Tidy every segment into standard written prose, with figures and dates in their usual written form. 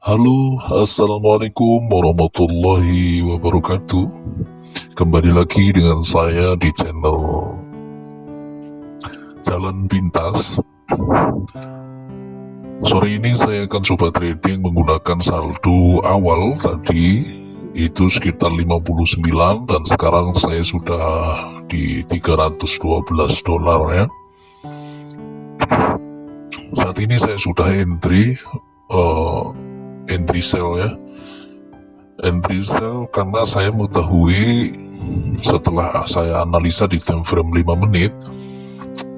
Halo, assalamualaikum warahmatullahi wabarakatuh. Kembali lagi dengan saya di channel Jalan Pintas. Sore ini saya akan coba trading menggunakan saldo awal tadi itu sekitar 59, dan sekarang saya sudah di 312 dolar ya. Saat ini saya sudah entry sell ya. Entry sell karena saya mengetahui setelah saya analisa di time frame 5 menit.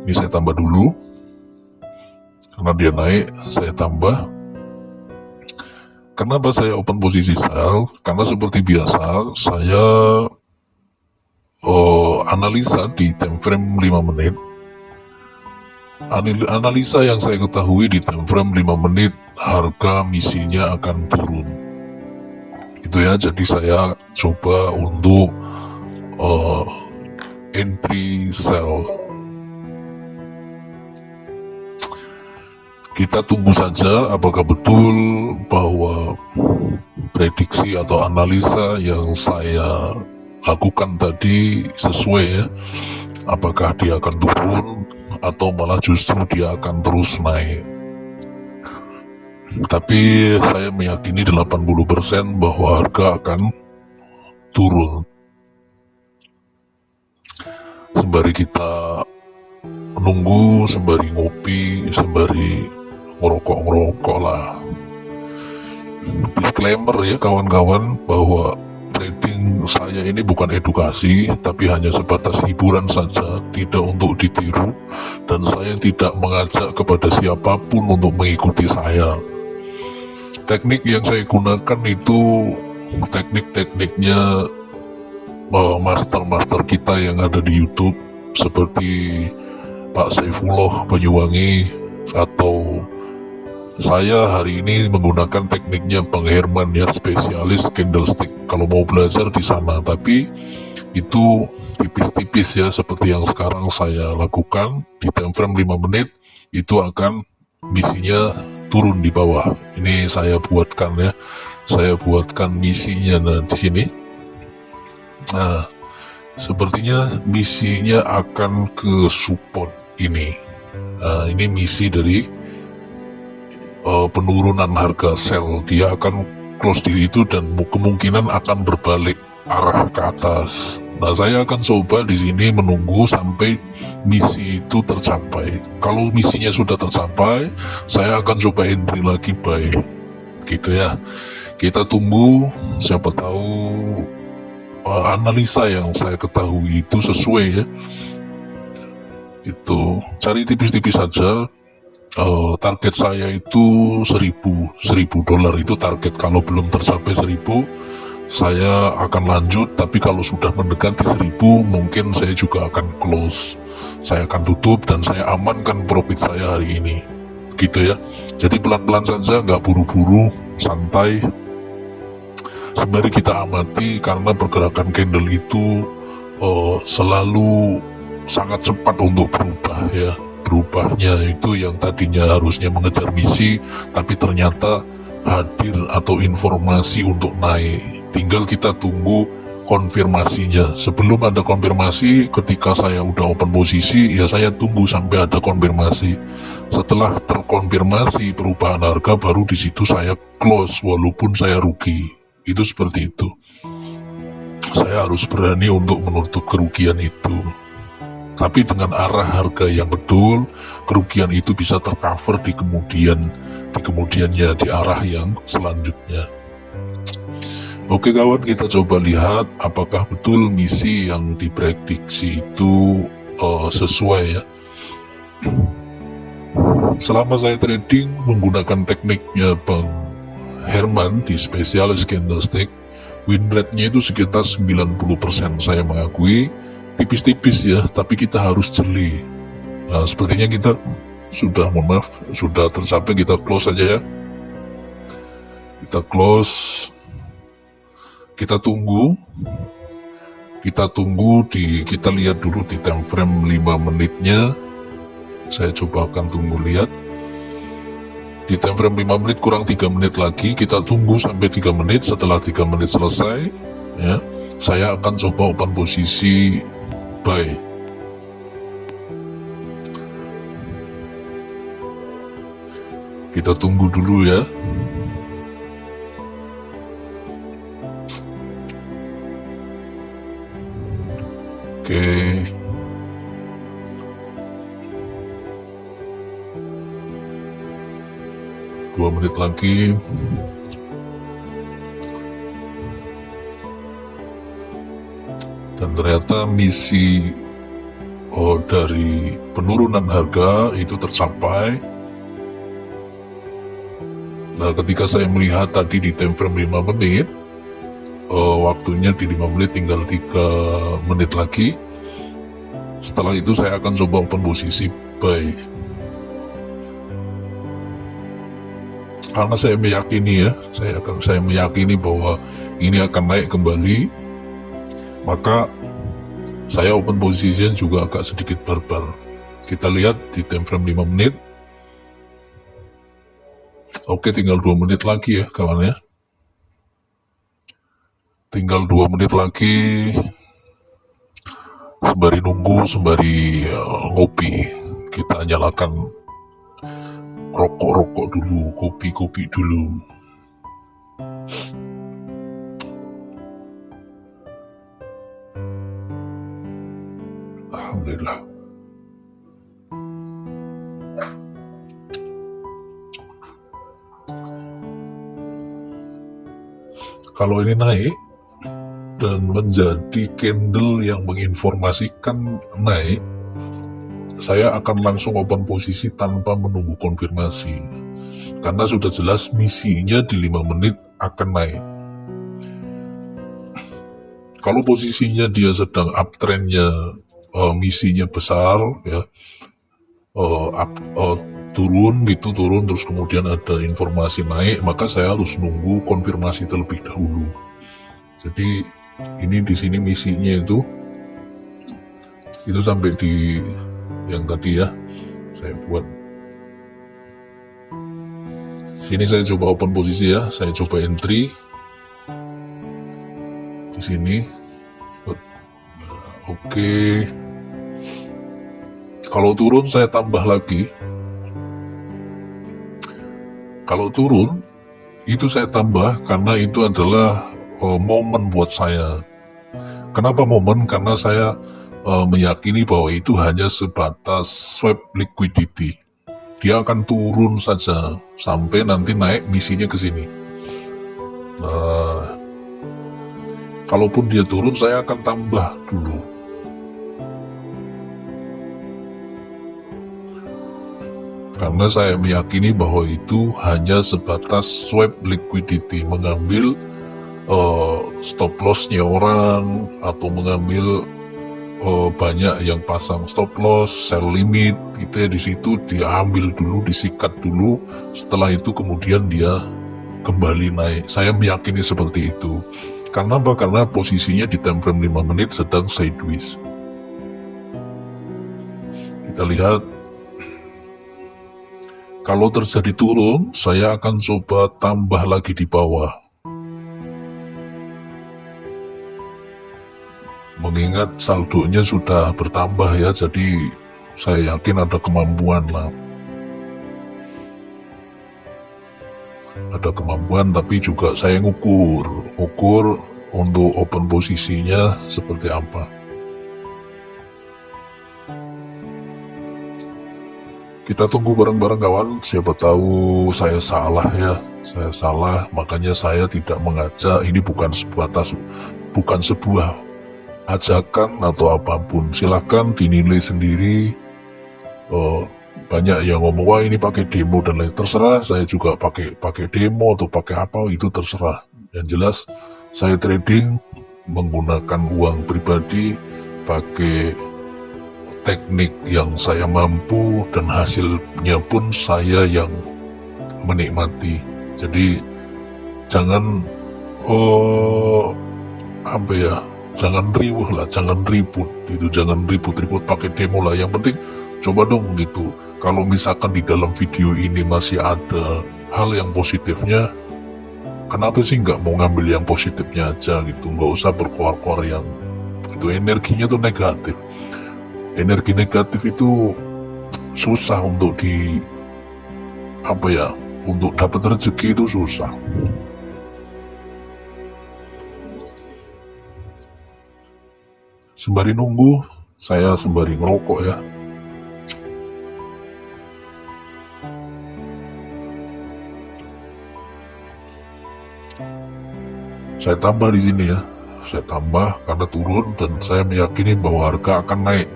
Ini saya tambah dulu karena dia naik, saya tambah. Kenapa saya open posisi sell? Karena seperti biasa saya analisa di time frame 5 menit. Analisa yang saya ketahui di time frame 5 menit, harga misinya akan turun. Itu ya, jadi saya coba untuk entry sell. Kita tunggu saja apakah betul bahwa prediksi atau analisa yang saya lakukan tadi sesuai ya. Apakah dia akan turun atau malah justru dia akan terus naik. Tapi saya meyakini 80% bahwa harga akan turun. Sembari kita menunggu, sembari ngopi, sembari ngerokok lah. Disclaimer ya kawan-kawan, bahwa trading saya ini bukan edukasi, tapi hanya sebatas hiburan saja, tidak untuk ditiru, dan saya tidak mengajak kepada siapapun untuk mengikuti saya. Teknik yang saya gunakan itu teknik-tekniknya master-master kita yang ada di YouTube, seperti Pak Saifullah Banyuwangi, atau saya hari ini menggunakan tekniknya Bang Herman ya, spesialis candlestick. Kalau mau belajar di sana, tapi itu tipis-tipis ya, seperti yang sekarang saya lakukan di time frame 5 menit, itu akan misinya turun di bawah. Ini saya buatkan ya, saya buatkan misinya di sini. Nah, sepertinya misinya akan ke support ini. Nah, ini misi dari penurunan harga sell. Dia akan close di situ dan kemungkinan akan berbalik arah ke atas. Nah, saya akan coba di sini menunggu sampai misi itu tercapai. Kalau misinya sudah tercapai, saya akan coba entry lagi buy. Gitu ya. Kita tunggu, siapa tahu analisa yang saya ketahui itu sesuai ya. Itu cari tipis-tipis saja. Target saya itu 1000 dolar itu target. Kalau belum tercapai 1000, saya akan lanjut. Tapi kalau sudah mendekati 1000, mungkin saya juga akan close, saya akan tutup, dan saya amankan profit saya hari ini. Gitu ya. Jadi pelan-pelan saja, nggak buru-buru, santai, sembari kita amati, karena pergerakan candle itu selalu sangat cepat untuk berubah ya. Berubahnya itu yang tadinya harusnya mengejar misi, tapi ternyata hadir atau informasi untuk naik. Tinggal kita tunggu konfirmasinya. Sebelum ada konfirmasi, ketika saya udah open posisi, ya saya tunggu sampai ada konfirmasi. Setelah terkonfirmasi perubahan harga, baru di situ saya close walaupun saya rugi. Itu seperti itu. Saya harus berani untuk menutup kerugian itu. Tapi dengan arah harga yang betul, kerugian itu bisa tercover di kemudiannya, di arah yang selanjutnya. Oke kawan, kita coba lihat apakah betul misi yang diprediksi itu sesuai ya. Selama saya trading menggunakan tekniknya Bang Herman di spesialis candlestick, win rate-nya itu sekitar 90%. Saya mengakui tipis-tipis ya, tapi kita harus jeli. Nah, sepertinya kita sudah, sudah tercapai. Kita close aja ya. Kita close. Kita tunggu. Kita lihat dulu di time frame 5 menitnya. Saya coba akan tunggu lihat. Di time frame 5 menit kurang 3 menit lagi, kita tunggu sampai 3 menit. Setelah 3 menit selesai, ya, saya akan coba open posisi buy. Kita tunggu dulu ya. Oke. Dua menit lagi. Dan ternyata misi dari penurunan harga itu tercapai. Nah, ketika saya melihat tadi di time frame 5 menit, waktunya di 5 menit tinggal 3 menit lagi. Setelah itu saya akan coba open posisi buy. Karena saya meyakini ya, saya meyakini bahwa ini akan naik kembali, maka saya open posisinya juga agak sedikit barbar. Kita lihat di time frame 5 menit. Oke, tinggal 2 menit lagi ya kawan ya. Tinggal 2 menit lagi. Sembari nunggu, sembari ngopi, kita nyalakan rokok-rokok dulu, kopi-kopi dulu. Alhamdulillah. Kalau ini naik dan menjadi candle yang menginformasikan naik, saya akan langsung open posisi tanpa menunggu konfirmasi. Karena sudah jelas misinya di 5 menit akan naik. Kalau posisinya dia sedang uptrendnya, misinya besar ya, turun terus kemudian ada informasi naik, maka saya harus nunggu konfirmasi terlebih dahulu. Jadi ini di sini misinya itu sampai di yang tadi ya saya buat. Sini saya coba open posisi ya, saya coba entry di sini. Oke. Kalau turun saya tambah lagi. Kalau turun itu saya tambah karena itu adalah momen buat saya. Kenapa momen? Karena saya meyakini bahwa itu hanya sebatas swap liquidity. Dia akan turun saja sampai nanti naik misinya ke sini. Nah, kalaupun dia turun saya akan tambah dulu. Karena saya meyakini bahwa itu hanya sebatas swap liquidity, mengambil stop lossnya orang, atau mengambil banyak yang pasang stop loss, sell limit gitu ya, di situ diambil dulu, disikat dulu, setelah itu kemudian dia kembali naik. Saya meyakini seperti itu. Karena apa? Karena posisinya di time frame 5 menit sedang sideways. Kita lihat. Kalau terjadi turun, saya akan coba tambah lagi di bawah. Mengingat saldonya sudah bertambah ya, jadi saya yakin ada kemampuan lah. Ada kemampuan, tapi juga saya ngukur untuk open posisinya seperti apa. Kita tunggu bareng-bareng kawan, siapa tahu saya salah ya. Saya salah, makanya saya tidak mengajak. Ini bukan sebuah ajakan atau apapun. Silahkan dinilai sendiri. Banyak yang ngomong, wah ini pakai demo dan lain. Terserah, saya juga pakai demo atau pakai apa, itu terserah. Yang jelas, saya trading menggunakan uang pribadi, pakai teknik yang saya mampu, dan hasilnya pun saya yang menikmati. Jadi jangan jangan riuh lah, jangan ribut gitu, jangan ribut pakai demo lah. Yang penting coba dong gitu, kalau misalkan di dalam video ini masih ada hal yang positifnya, kenapa sih nggak mau ngambil yang positifnya aja gitu, nggak usah berkoar-koar yang itu energinya tuh negatif. Energi negatif itu susah untuk untuk dapat rezeki itu susah. Sembari nunggu, saya sembari ngerokok ya. Saya tambah di sini ya. Saya tambah karena turun dan saya meyakini bahwa harga akan naik.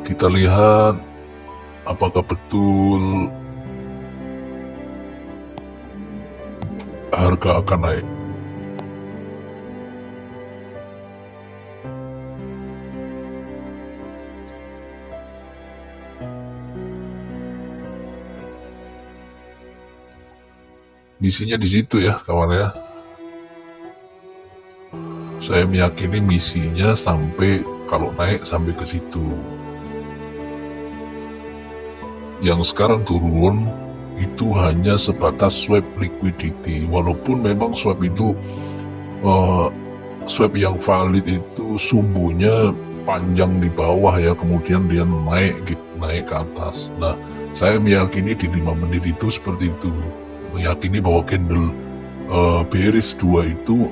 Kita lihat apakah betul harga akan naik. Misinya di situ ya kawan ya. Saya meyakini misinya sampai kalau naik sampai ke situ. Yang sekarang turun itu hanya sebatas swap liquidity, walaupun memang swap itu swap yang valid itu sumbunya panjang di bawah ya, kemudian dia naik ke atas. Nah, saya meyakini di 5 menit itu seperti itu, meyakini bahwa candle bearish 2 itu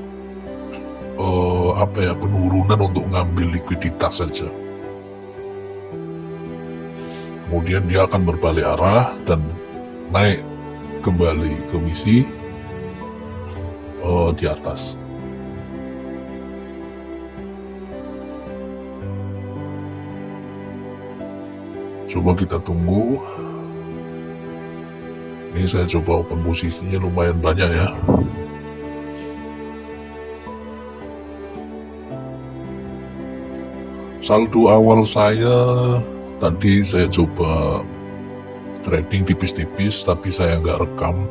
penurunan untuk ngambil likuiditas saja. Kemudian dia akan berbalik arah dan naik kembali ke misi di atas. Coba kita tunggu. Ini saya coba open posisinya lumayan banyak ya. Saldo awal saya tadi saya coba trading tipis-tipis, tapi saya nggak rekam.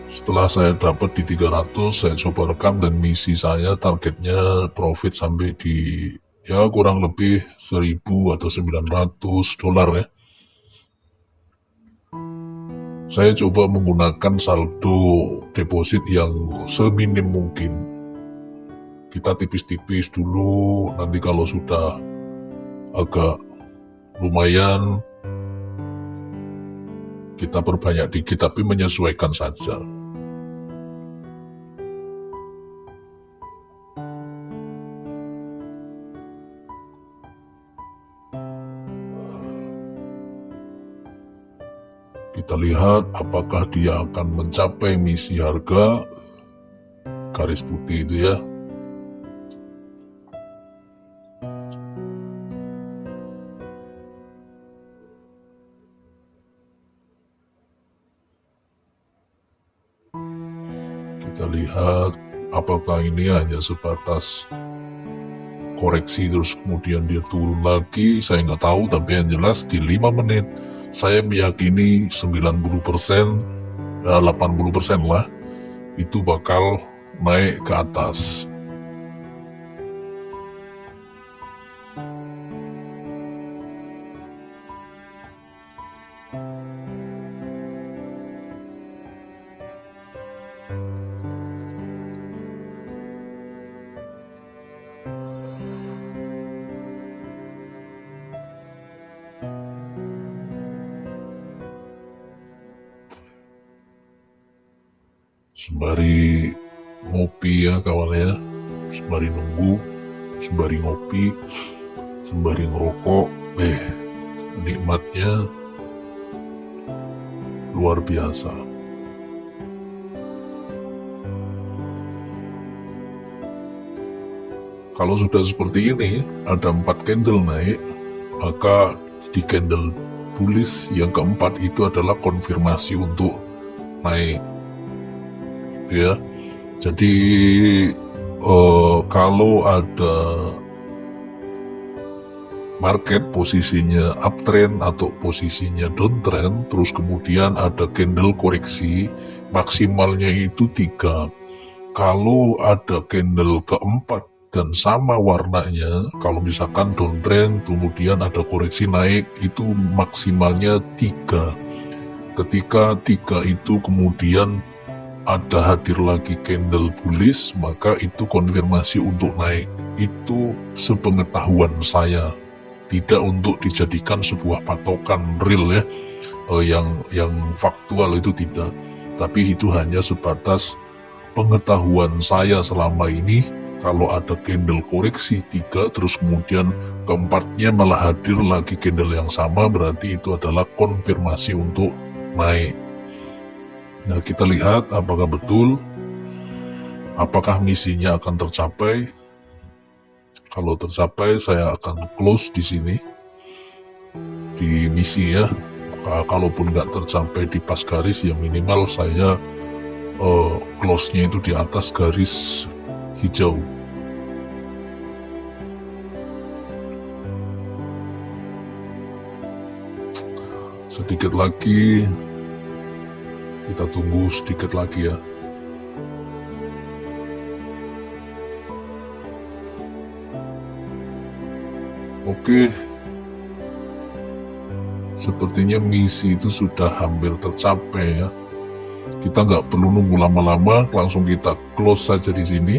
Setelah saya dapat di 300, saya coba rekam dan misi saya targetnya profit sampai di ya kurang lebih 1000 atau 900 dolar ya. Saya coba menggunakan saldo deposit yang seminim mungkin. Kita tipis-tipis dulu, nanti kalau sudah agak lumayan kita perbanyak dikit, tapi menyesuaikan saja. Kita lihat apakah dia akan mencapai misi harga garis putih itu ya. Kita lihat apakah ini hanya sebatas koreksi terus kemudian dia turun lagi, saya nggak tahu, tapi yang jelas di 5 menit saya meyakini 90%, 80% lah, itu bakal naik ke atas. Sembari ngopi ya kawan ya, sembari nunggu, sembari ngopi, sembari ngerokok, nikmatnya luar biasa. Kalau sudah seperti ini, ada 4 candle naik, maka di candle bullish yang keempat itu adalah konfirmasi untuk naik. Ya, jadi kalau ada market posisinya uptrend atau posisinya downtrend, terus kemudian ada candle koreksi, maksimalnya itu 3. Kalau ada candle keempat dan sama warnanya, kalau misalkan downtrend kemudian ada koreksi naik, itu maksimalnya 3. Ketika 3 itu kemudian ada hadir lagi candle bullish, maka itu konfirmasi untuk naik. Itu sepengetahuan saya, tidak untuk dijadikan sebuah patokan real ya, yang faktual itu tidak, tapi itu hanya sebatas pengetahuan saya selama ini. Kalau ada candle koreksi 3 terus kemudian keempatnya malah hadir lagi candle yang sama, berarti itu adalah konfirmasi untuk naik. Nah, kita lihat apakah betul, apakah misinya akan tercapai. Kalau tercapai, saya akan close di sini, di misi ya. Kalaupun nggak tercapai di pas garis, ya minimal saya close-nya itu di atas garis hijau. Sedikit lagi, kita tunggu sedikit lagi ya. Oke, sepertinya misi itu sudah hampir tercapai ya. Kita nggak perlu nunggu lama-lama, langsung kita close saja di sini.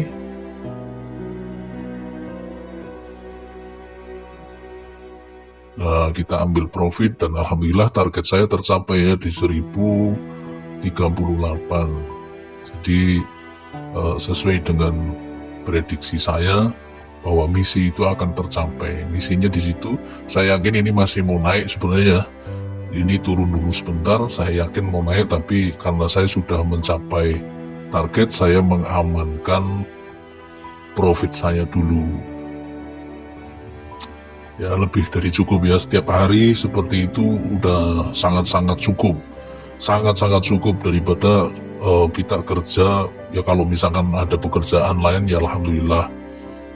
Nah, kita ambil profit dan alhamdulillah target saya tercapai ya di 1038. Jadi sesuai dengan prediksi saya bahwa misi itu akan tercapai. Misinya di situ, saya yakin ini masih mau naik sebenarnya. Ini turun dulu sebentar, saya yakin mau naik, tapi karena saya sudah mencapai target, saya mengamankan profit saya dulu. Ya, lebih dari cukup ya, setiap hari seperti itu udah sangat-sangat cukup. Sangat-sangat cukup daripada kita kerja, ya kalau misalkan ada pekerjaan lain ya alhamdulillah.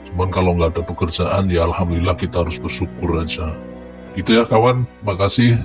Cuman kalau nggak ada pekerjaan ya alhamdulillah kita harus bersyukur aja. Itu ya kawan, makasih.